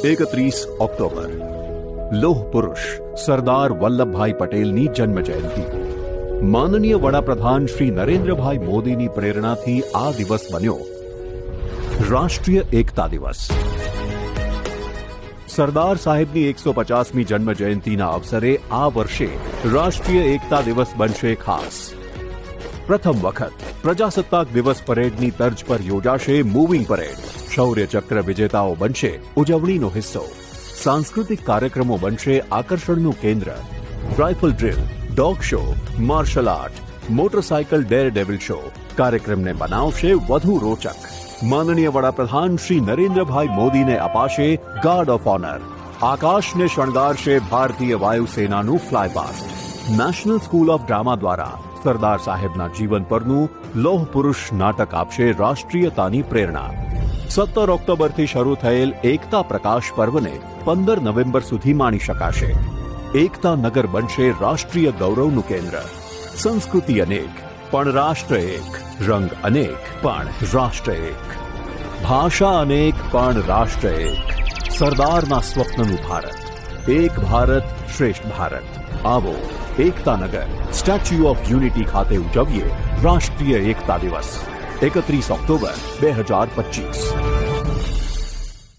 31 October લોહ પુરુષ સરદાર વલ્લભભાઈ પટેલની જન્મ જયંતિ. માનનીય વડાપ્રધાન શ્રી નરેન્દ્રભાઈ મોદીની પ્રેરણાથી આ દિવસ બન્યો રાષ્ટ્રીય એકતા દિવસ. સરદાર સાહેબની 150મી જન્મ જયંતિના અવસરે આ વર્ષે રાષ્ટ્રીય એકતા દિવસ બનશે ખાસ. પ્રથમ વખત પ્રજાસત્તાક દિવસ પરેડની તર્જ પર યોજાશે મૂવિંગ પરેડ. શૌર્ય ચક્ર વિજેતાઓ બનશે ઉજવણીનો હિસ્સો. સાંસ્કૃતિક કાર્યક્રમો બનશે આકર્ષણનું કેન્દ્ર. Rifle drill, dog show, martial art, motorcycle daredevil show કાર્યક્રમને બનાવશે વધુ રોચક. માનનીય વડાપ્રધાન શ્રી નરેન્દ્રભાઈ મોદીને અપાશે ગાર્ડ ઓફ ઓનર. આકાશને શણગારશે ભારતીય વાયુસેનાનું flypast. National school of drama દ્વારા સરદાર સાહેબના જીવન પરનું લોહ પુરુષ નાટક આપશે રાષ્ટ્રીયતાની પ્રેરણા. 17 ઓક્ટોબરથી શરૂ થયેલ એકતા પ્રકાશ પર્વને 15 નવેમ્બર સુધી માણી શકાશે. એકતા નગર બનશે રાષ્ટ્રીય ગૌરવનું કેન્દ્ર. સંસ્કૃતિ અનેક પણ રાષ્ટ્ર એક, રંગ અનેક પણ રાષ્ટ્ર એક, ભાષા અનેક પણ રાષ્ટ્ર એક. સરદારના સ્વપ્નનું ભારત, એક ભારત શ્રેષ્ઠ ભારત. આવો એકતાનગર સ્ટેચ્યુ ઓફ યુનિટી ખાતે ઉજવીએ રાષ્ટ્રીય એકતા દિવસ 31 ઓક્ટોબર 2025.